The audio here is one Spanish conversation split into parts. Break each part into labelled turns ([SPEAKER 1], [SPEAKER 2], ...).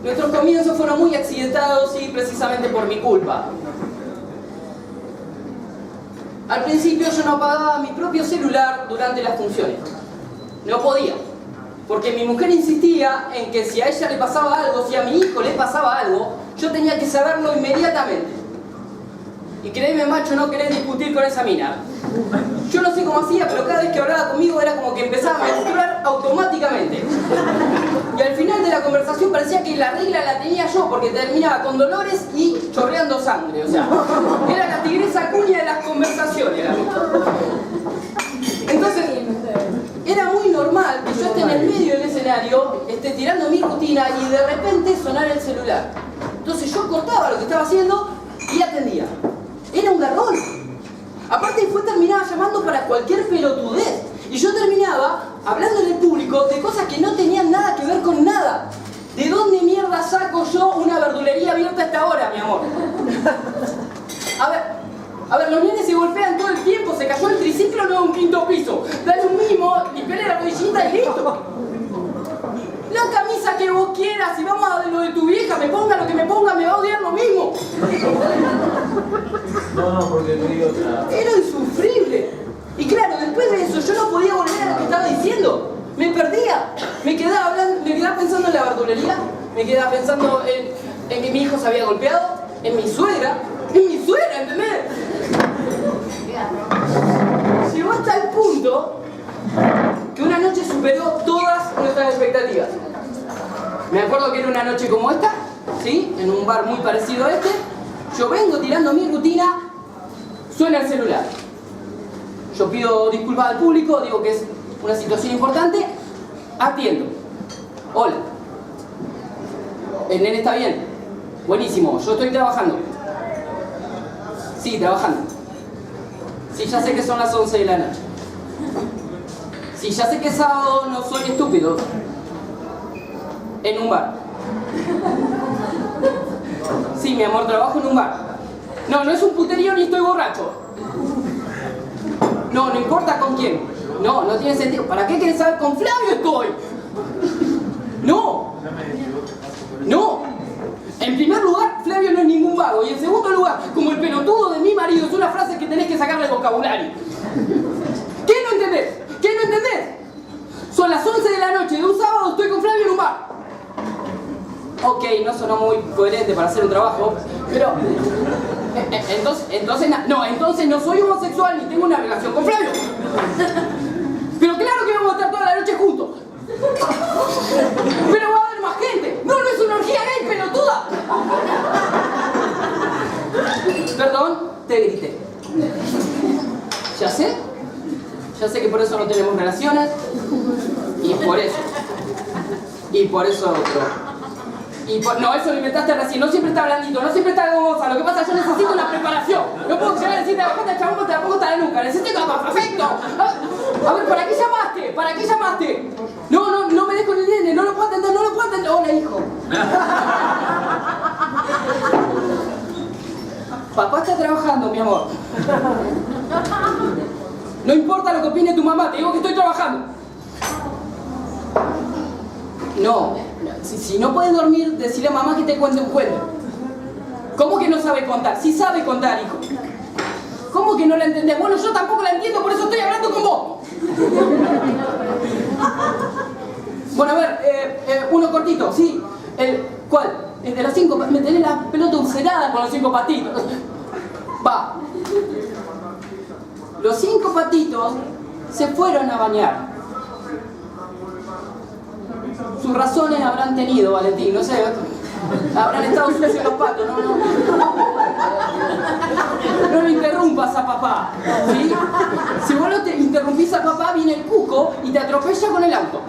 [SPEAKER 1] Nuestros comienzos fueron muy accidentados y precisamente por mi culpa. Al principio yo no apagaba mi propio celular durante las funciones. No podía. Porque mi mujer insistía en que si a ella le pasaba algo, si a mi hijo le pasaba algo, yo tenía que saberlo inmediatamente. Y créeme, macho, no querés discutir con esa mina. Yo no sé cómo hacía, pero cada vez que hablaba conmigo era como que empezaba a menstruar automáticamente. Y al final de la conversación parecía que la regla la tenía yo, porque terminaba con dolores y chorreando sangre. O sea, era la tigresa cuña de las conversaciones. Entonces, era muy normal que yo esté en el medio del escenario, esté tirando mi rutina y de repente sonara el celular. Entonces yo cortaba lo que estaba haciendo y atendía. Era un garrón. Aparte después terminaba llamando para cualquier pelotudez. Y yo terminaba hablando en el público de cosas que no tenían nada que ver con nada. ¿De dónde mierda saco yo una verdulería abierta a esta hora, mi amor? A ver, los nenes se golpean todo el tiempo, se cayó el triciclo, no un quinto piso. Dale un mimo, limpiale la rodillita y listo. La camisa que vos quieras, si vamos a lo de tu vieja, me ponga lo que me ponga, me va a odiar lo mismo.
[SPEAKER 2] No, porque te digo otra.
[SPEAKER 1] Era insufrible. Y claro, después de eso yo no podía volver a lo que estaba diciendo. Me perdía. Me quedaba pensando en la verdulería, me quedaba pensando en que mi hijo se había golpeado, en mi suegra, ¿entendés? Llegó hasta el punto que una noche superó todas nuestras expectativas. Me acuerdo que era una noche como esta, ¿sí? En un bar muy parecido a este. Yo vengo tirando mi rutina, suena el celular. Yo pido disculpas al público, digo que es una situación importante, atiendo. Hola. ¿El nene está bien? Buenísimo, yo estoy trabajando. Sí, trabajando. Sí, ya sé que son las 11 de la noche. Sí, ya sé que es sábado, no soy estúpido. En un bar. Sí, mi amor, trabajo en un bar. No, no es un puterío ni estoy borracho. No, no importa con quién. No, no tiene sentido. ¿Para qué querés saber? Con Flavio estoy. No. No. En primer lugar, Flavio no es ningún vago. Y en segundo lugar, como el pelotudo de mi marido, es una frase que tenés que sacarle del vocabulario. ¿Qué no entendés? ¿Qué no entendés? Son las 11 de la noche de un sábado, estoy con Flavio en un bar. Ok, no sonó muy coherente para hacer un trabajo, pero... Entonces no soy homosexual ni tengo una relación con Flavio. Pero claro que vamos a estar toda la noche juntos. Pero va a haber más gente. No, no es una orgía gay, pelotuda. Perdón, te grité. Ya sé que por eso no tenemos relaciones. Y por eso otro. No, eso lo inventaste recién, no siempre está blandito, no siempre está gomosa. Lo que pasa es que yo necesito una preparación. No puedo llegar a decirte, bajate el chabón, te la pongo hasta la nuca. Necesito más perfecto. A ver, ¿para qué llamaste? ¿Para qué llamaste? No me des con el nene, no lo puedo atender. Hola, hijo. Papá está trabajando, mi amor. No importa lo que opine tu mamá, te digo que estoy trabajando. No. Si no puedes dormir, decile a mamá que te cuente un cuento. ¿Cómo que no sabe contar? Sí sabe contar, hijo. ¿Cómo que no la entendés? Bueno, yo tampoco la entiendo, por eso estoy hablando con vos. Bueno, a ver, uno cortito, ¿sí? ¿Cuál? El de las 5, me tenés la pelota ulcerada con los 5 patitos. Va. Los 5 patitos se fueron a bañar. Sus razones habrán tenido, Valentín, no sé. Habrán estado sucios los patos, no lo interrumpas a papá, ¿sí? Si vos no te interrumpís a papá, viene el cuco y te atropella con el auto.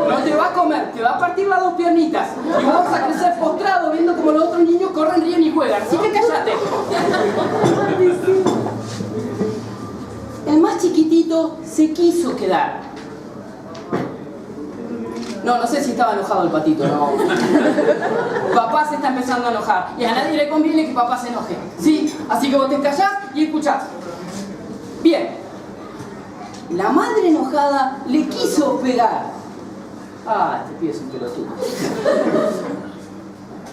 [SPEAKER 1] No te va a comer, te va a partir las 2 piernitas. Y vos vas a crecer postrado viendo como los otros niños corren, ríen y juegan. Así que cállate. El más chiquitito se quiso quedar. No sé si estaba enojado el patito, no. Papá se está empezando a enojar y a nadie le conviene que papá se enoje, ¿sí? Así que vos te callás y escuchás. Bien. La madre enojada le quiso pegar. Ah, este pibe es un pelotudo.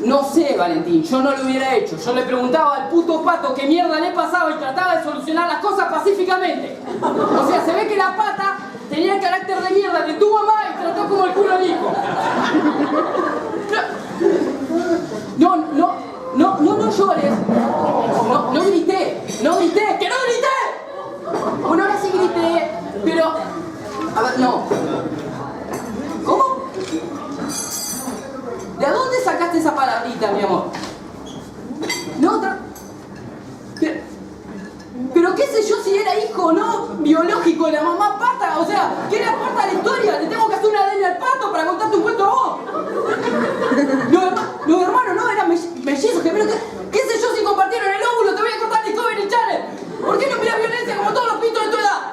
[SPEAKER 1] No sé, Valentín, yo no lo hubiera hecho. Yo le preguntaba al puto pato qué mierda le pasaba y trataba de solucionar las cosas pacíficamente. O sea, se ve que la pata tenía el carácter de mierda de tu mamá y trató como el culo al hijo. No llores. No grité, ¡que no grité! Bueno, ahora sí grité, pero... A ver, no. ¿Cómo? ¿De dónde sacaste esa palabrita, mi amor? No, pero qué sé yo si era hijo no biológico de la mamá pata, o sea, ¿qué le aporta a la historia? ¿Le tengo que hacer una leña al pato para contarte un cuento a vos? Los hermanos no eran mellizos, pero ¿qué sé yo si compartieron el óvulo? Te voy a contar Discovery Channel. ¿Por qué no miras violencia como todos los pitos de tu edad?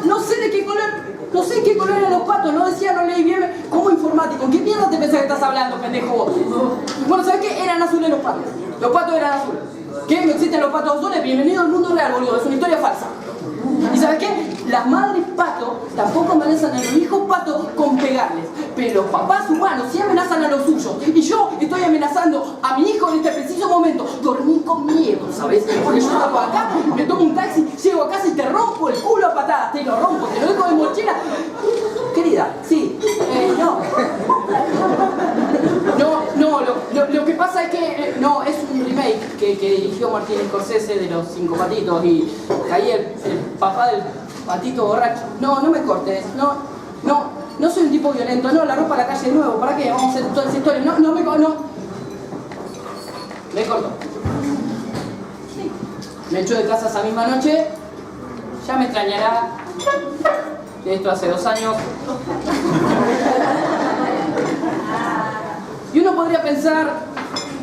[SPEAKER 1] No sé de qué color, no sé qué color eran los patos, no decía, no leí bien, como informático. ¿En qué mierda te pensás que estás hablando, pendejo vos? Bueno, ¿sabes qué? Eran azules los patos. Los patos eran azules. ¿Qué? ¿No existen los patos azules? Bienvenido al mundo real, boludo. Es una historia falsa. ¿Y sabes qué? Las madres pato tampoco amenazan a los hijos pato con pegarles. Pero los papás humanos sí amenazan a los suyos. Y yo estoy amenazando a mi hijo en este preciso momento. Dormí con miedo, ¿sabes? Porque yo salgo acá, me tomo un taxi, llego a casa y te rompo el culo a patadas. Te lo rompo, te lo dejo de mochila. Querida, sí. Lo que pasa es que no, es un remake que dirigió Martin Scorsese de Los Cinco Patitos y ahí el papá del patito borracho. No me cortes, no soy un tipo violento, no, la ropa a la calle de nuevo, ¿para qué? Vamos a hacer toda esa historia, no. Me corto. Sí. Me echó de casa esa misma noche, ya me extrañará. De esto hace 2 años. Y uno podría pensar,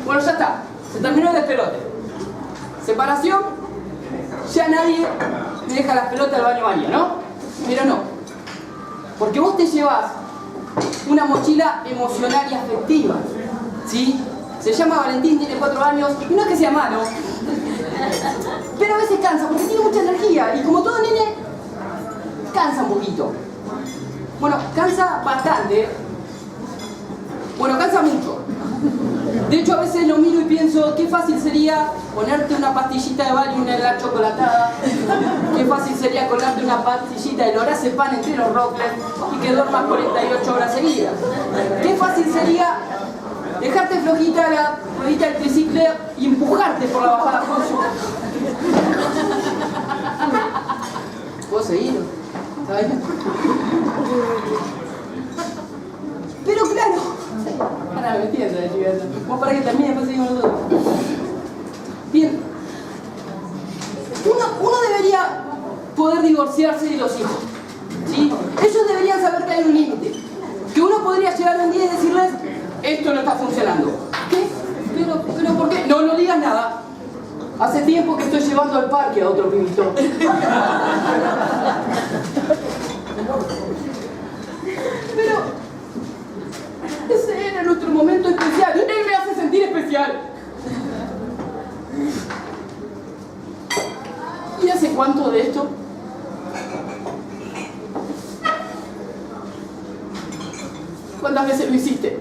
[SPEAKER 1] bueno, ya está, se terminó el despelote. Separación, ya nadie me deja las pelotas al baño María, ¿no? Pero no, porque vos te llevas una mochila emocional y afectiva, ¿sí? Se llama Valentín, tiene 4 años, y no es que sea malo, pero a veces cansa, porque tiene mucha energía, y como todo nene, cansa un poquito. Bueno, cansa bastante. Bueno, cansa mucho. De hecho, a veces lo miro y pienso, qué fácil sería ponerte una pastillita de Valium en la chocolatada. Qué fácil sería colgarte una pastillita de lorazepam entre los rocklets y que duermas 48 horas seguidas. Qué fácil sería dejarte flojita la ruedita del triciclo y empujarte por la bajada. ¿Puedo seguir? ¿Está bien? Pero claro, ahora me entiendes, chicas. Vamos para que termine, después seguimos nosotros. Bien. Uno debería poder divorciarse de los hijos, ¿sí? Ellos deberían saber que hay un límite. Que uno podría llegar un día y decirles, esto no está funcionando. ¿Qué? ¿Pero por qué? No digas nada. Hace tiempo que estoy llevando al parque a otro pibito. Pero ese era nuestro momento especial. Él me hace sentir especial. ¿Y hace cuánto de esto? ¿Cuántas veces lo hiciste?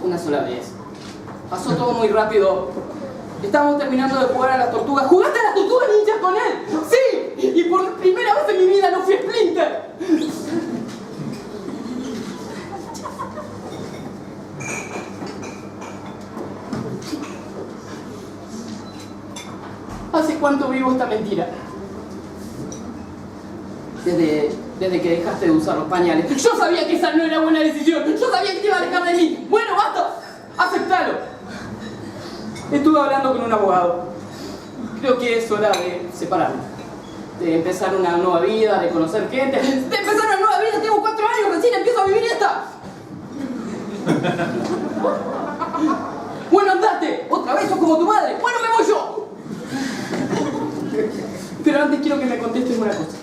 [SPEAKER 1] Una sola vez. Pasó todo muy rápido. Estábamos terminando de jugar a las tortugas. ¿Jugaste a las tortugas ninjas con él? ¡Sí! Y por primera vez en mi vida no fui Splinter. ¿Hace cuánto vivo esta mentira? Desde que dejaste de usar los pañales. Yo sabía que esa no era buena decisión. Yo sabía que te iba a alejar de mí. Bueno, basta. Aceptalo. Estuve hablando con un abogado. Creo que es hora de separarnos. De empezar una nueva vida, de conocer gente. ¡De empezar una nueva vida! Tengo 4 años, recién empiezo a vivir esta. Bueno, andate. Otra vez sos como tu madre. Bueno, me voy yo. Pero antes quiero que me contestes una cosa.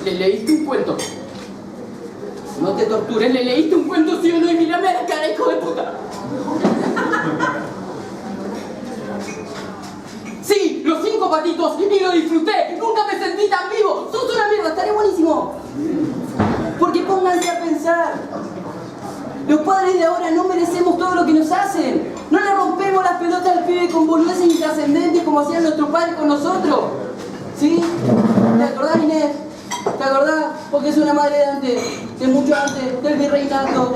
[SPEAKER 1] ¿Le leíste un cuento? No te tortures, ¿le leíste un cuento sí o no? Y mírame a la cara, hijo de puta. 5 patitos y lo disfruté. Nunca me sentí tan vivo. Sos una mierda, estaré buenísimo. Porque pónganse a pensar. Los padres de ahora no merecemos todo lo que nos hacen. No le rompemos las pelotas al pibe con boludeces intrascendentes como hacían nuestros padres con nosotros. ¿Sí? ¿Te acordás, Inés? ¿Te acordás? Porque es una madre de antes, de mucho antes, del virreinato.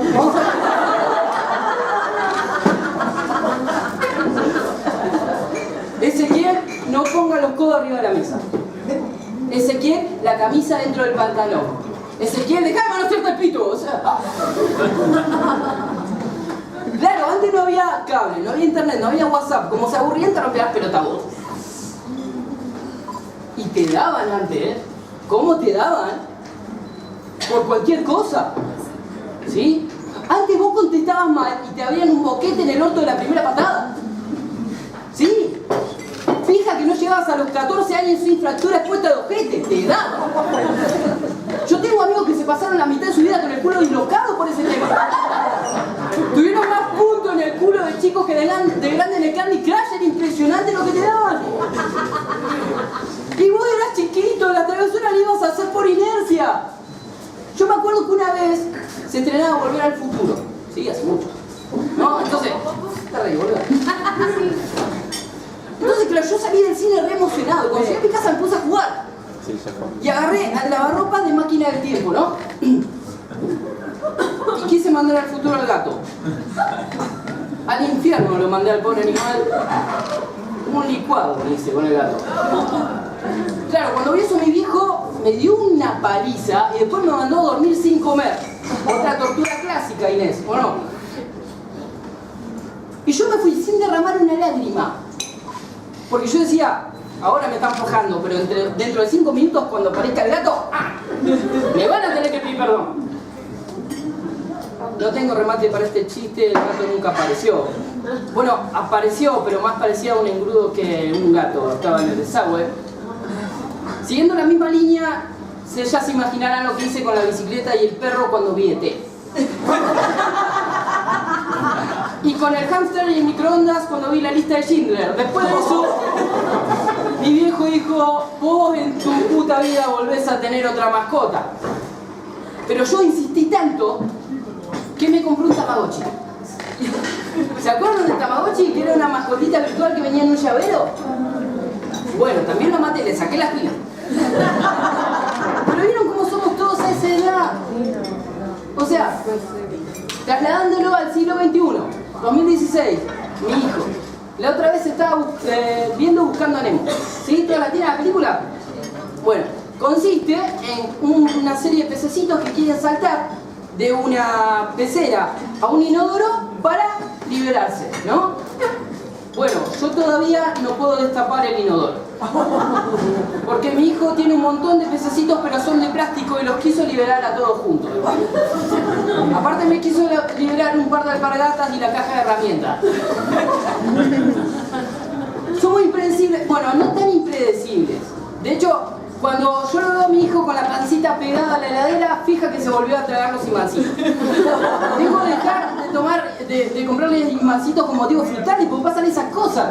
[SPEAKER 1] Ezequiel, no ponga los codos arriba de la mesa. Ezequiel, la camisa dentro del pantalón. Ezequiel, dejá de manosearte el pito. O sea, claro, antes no había cable, no había internet, no había WhatsApp. Como se aburrían, te rompías las pelotas vos. Y te daban antes, ¿eh? ¿Cómo te daban? Por cualquier cosa. ¿Sí? Antes vos contestabas mal y te abrían un boquete en el orto de la primera patada. ¿Sí? Fija que no llegabas a los 14 años sin fractura expuesta de ojete, te daban. Yo tengo amigos que se pasaron la mitad de su vida con el culo dislocado por ese tema. Tuvieron más puntos en el culo de chicos que de grande en el Candy Crush. Era impresionante lo que te daban. Y vos eras chiquito, la travesura la ibas a hacer por inercia. Yo me acuerdo que una vez se estrenaba Volver al Futuro. Sí, hace mucho. No, entonces... Te reí, boludo. Entonces, claro, yo salí del cine re emocionado. Cuando llegué a mi casa me puse a jugar. Y agarré al lavarropas de Máquina del Tiempo, ¿no? Y quise mandar al futuro al gato. Al infierno lo mandé al pobre animal. Un licuado me hice con el gato. Claro, cuando vi eso mi viejo me dio una paliza y después me mandó a dormir sin comer. Otra tortura clásica, Inés, ¿o no? Y yo me fui sin derramar una lágrima. Porque yo decía, ahora me están fojando, pero dentro de 5 minutos cuando aparezca el gato, me van a tener que pedir perdón. No tengo remate para este chiste, el gato nunca apareció. Bueno, apareció, pero más parecía un engrudo que un gato, estaba en el desagüe. Siguiendo la misma línea, ya se imaginarán lo que hice con la bicicleta y el perro cuando vi ET. Y con el hámster y el microondas cuando vi La Lista de Schindler. Después de eso, mi viejo dijo, vos en tu puta vida volvés a tener otra mascota. Pero yo insistí tanto que me compré un Tamagotchi. ¿Se acuerdan del Tamagotchi? Que era una mascotita virtual que venía en un llavero. Bueno, también lo maté, le saqué las pilas. Pero vieron cómo somos todos a esa edad. O sea, trasladándolo al siglo XXI, 2016, mi hijo. La otra vez estaba viendo Buscando a Nemo. ¿Sí? ¿Todas la tienen la película? Bueno, consiste en una serie de pececitos que quieren saltar de una pecera a un inodoro para liberarse, ¿no? Bueno, yo todavía no puedo destapar el inodoro. Porque mi hijo tiene un montón de pececitos, pero son de plástico y los quiso liberar a todos juntos. Aparte me quiso liberar un par de alpargatas y la caja de herramientas. Somos impredecibles, bueno, no tan impredecibles. De hecho, cuando yo lo veo a mi hijo con la pancita pegada a la heladera, fija que se volvió a tragar los imancitos. Tengo que dejar de comprarle imancitos con motivos frutales porque pasan esas cosas.